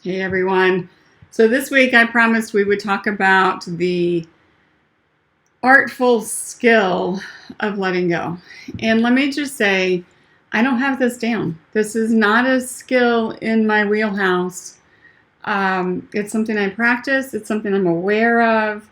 Hey everyone. So this week I promised we would talk about the artful skill of letting go. And let me just say, I don't have this down. This is not a skill in my wheelhouse. It's something I practice. It's something I'm aware of.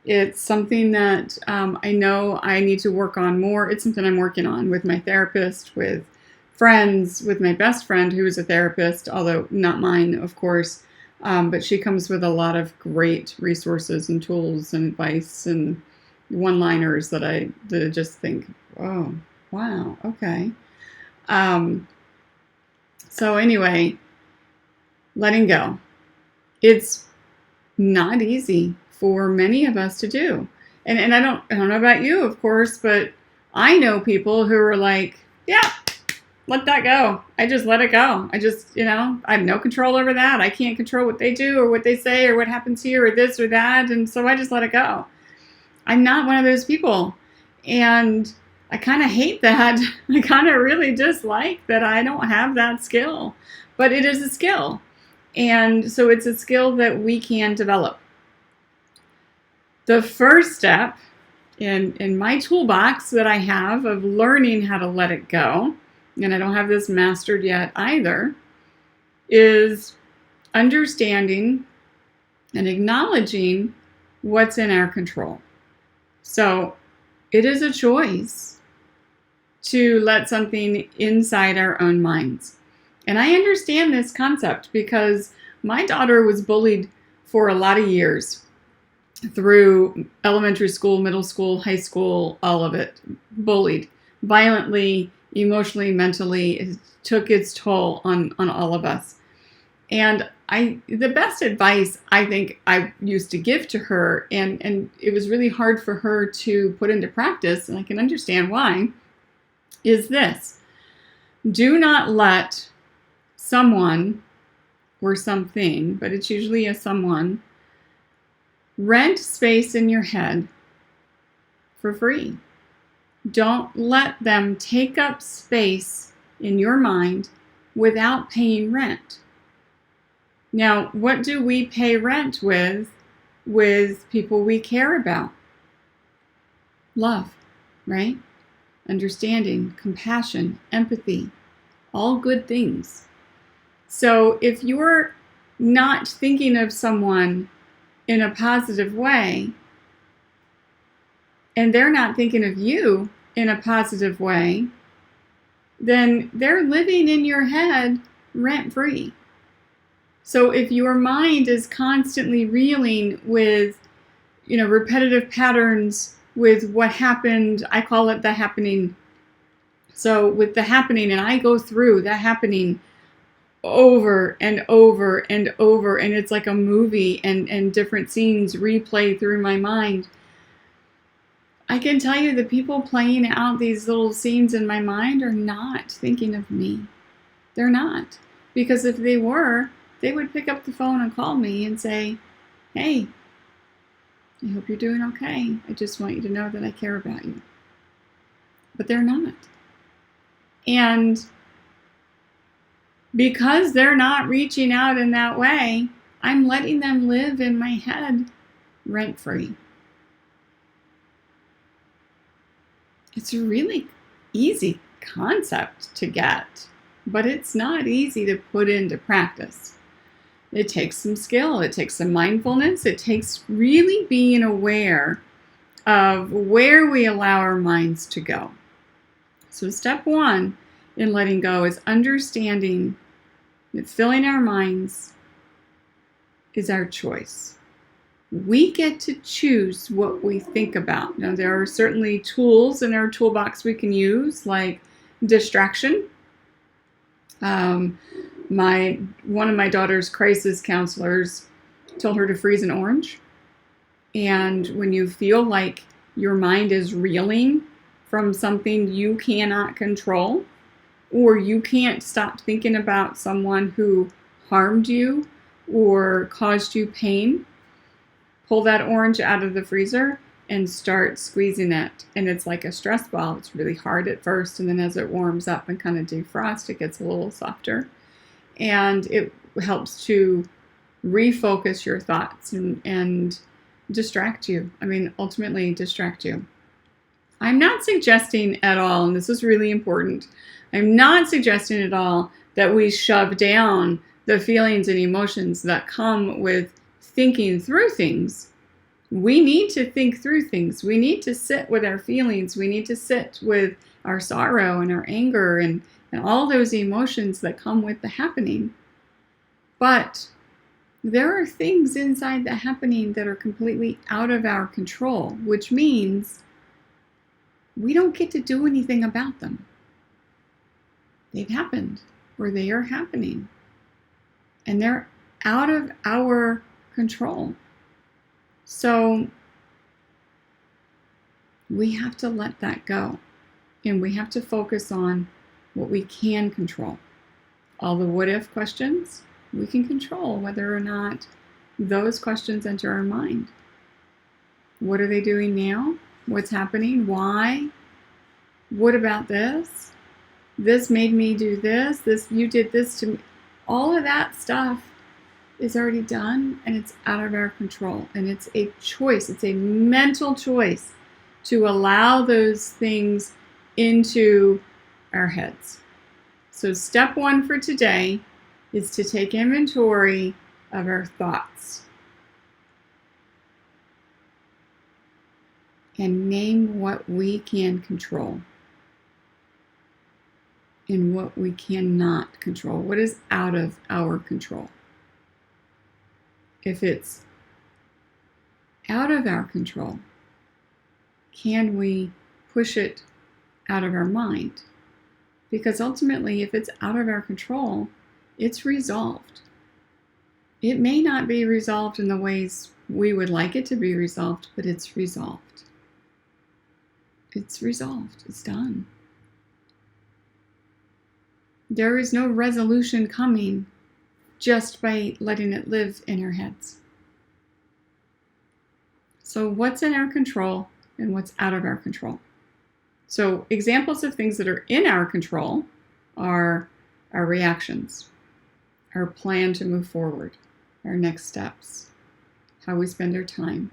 It's something that I know I need to work on more. It's something I'm working on with my therapist, with friends, with my best friend who is a therapist, although not mine, of course. But she comes with a lot of great resources and tools and advice and one-liners that I just think, oh, wow, okay. So anyway, letting go. It's not easy for many of us to do. And I don't know about you, of course, but I know people who are like, yeah, let that go. I just let it go. I have no control over that. I can't control what they do or what they say or what happens here or this or that. And so I just let it go. I'm not one of those people. And I kind of hate that. I kind of really dislike that I don't have that skill. But it is a skill. And so it's a skill that we can develop. The first step in my toolbox that I have of learning how to let it go, and I don't have this mastered yet either, is understanding and acknowledging what's in our control. So it is a choice to let something inside our own minds. And I understand this concept because my daughter was bullied for a lot of years through elementary school, middle school, high school, all of it. Bullied violently, emotionally, mentally. It took its toll on all of us. And the best advice I think I used to give to her, and it was really hard for her to put into practice, and I can understand why, is this. Do not let someone or something, but it's usually a someone, rent space in your head for free. Don't let them take up space in your mind without paying rent. Now, what do we pay rent with people we care about? Love, right? Understanding, compassion, empathy, all good things. So if you're not thinking of someone in a positive way, and they're not thinking of you in a positive way, then they're living in your head rent-free. So if your mind is constantly reeling with, repetitive patterns with what happened, I call it the happening. So with the happening, and I go through that happening over and over and over, and it's like a movie, and different scenes replay through my mind. I can tell you the people playing out these little scenes in my mind are not thinking of me. They're not. Because if they were, they would pick up the phone and call me and say, hey, I hope you're doing okay. I just want you to know that I care about you. But they're not. And because they're not reaching out in that way, I'm letting them live in my head rent-free. It's a really easy concept to get, but it's not easy to put into practice. It takes some skill, it takes some mindfulness, it takes really being aware of where we allow our minds to go. So step one in letting go is understanding that filling our minds is our choice. We get to choose what we think about. Now, there are certainly tools in our toolbox we can use, like distraction. One of my daughter's crisis counselors told her to freeze an orange. And when you feel like your mind is reeling from something you cannot control, or you can't stop thinking about someone who harmed you or caused you pain, pull that orange out of the freezer and start squeezing it. And it's like a stress ball. It's really hard at first, and then as it warms up and kind of defrosts, it gets a little softer. And helps to refocus your thoughts and distract you. I mean, ultimately distract you. I'm not suggesting at all, and this is really important, I'm not suggesting at all that we shove down the feelings and emotions that come with thinking through things. We need to think through things. We need to sit with our feelings. We need to sit with our sorrow and our anger and all those emotions that come with the happening. But there are things inside the happening that are completely out of our control, which means we don't get to do anything about them. They've happened, or they are happening, and they're out of our control. So we have to let that go, and we have to focus on what we can control. All the what if questions, we can control whether or not those questions enter our mind. What are they doing now? What's happening? Why? What about this? This made me do this. You did this to me. All of that stuff is already done, and it's out of our control. And it's a choice. It's a mental choice to allow those things into our heads. So step one for today is to take inventory of our thoughts and name what we can control and what we cannot control. What is out of our control? If it's out of our control, can we push it out of our mind? Because ultimately, if it's out of our control, it's resolved. It may not be resolved in the ways we would like it to be resolved, but it's resolved. It's resolved. It's done. There is no resolution coming just by letting it live in our heads. So what's in our control and what's out of our control? So examples of things that are in our control are our reactions, our plan to move forward, our next steps, how we spend our time,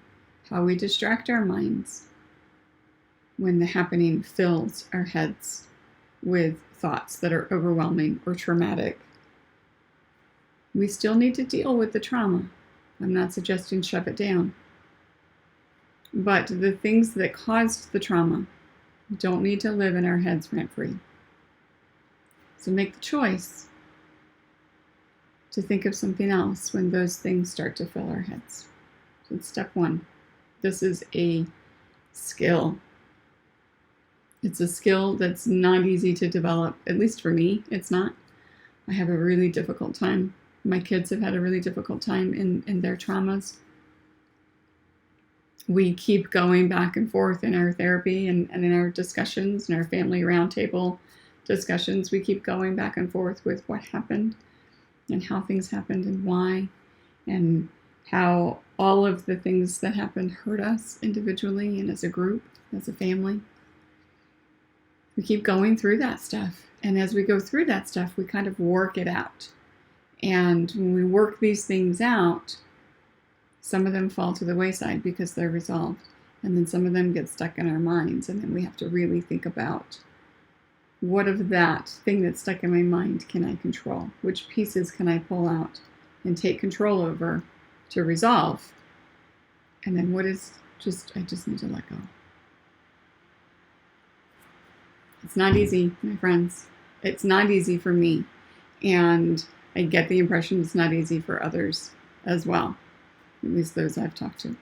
how we distract our minds when the happening fills our heads with thoughts that are overwhelming or traumatic. We still need to deal with the trauma. I'm not suggesting shove it down. But the things that caused the trauma don't need to live in our heads rent-free. So make the choice to think of something else when those things start to fill our heads. So it's step one. This is a skill. It's a skill that's not easy to develop, at least for me, it's not. I have a really difficult time. My kids have had a really difficult time in their traumas. We keep going back and forth in our therapy and in our discussions, in our family roundtable discussions. We keep going back and forth with what happened and how things happened and why, and how all of the things that happened hurt us individually and as a group, as a family. We keep going through that stuff. And as we go through that stuff, we kind of work it out. And when we work these things out, some of them fall to the wayside because they're resolved. And then some of them get stuck in our minds. And then we have to really think about, what of that thing that's stuck in my mind can I control? Which pieces can I pull out and take control over to resolve? And then what is I just need to let go. It's not easy, my friends. It's not easy for me. And I get the impression it's not easy for others as well. At least those I've talked to.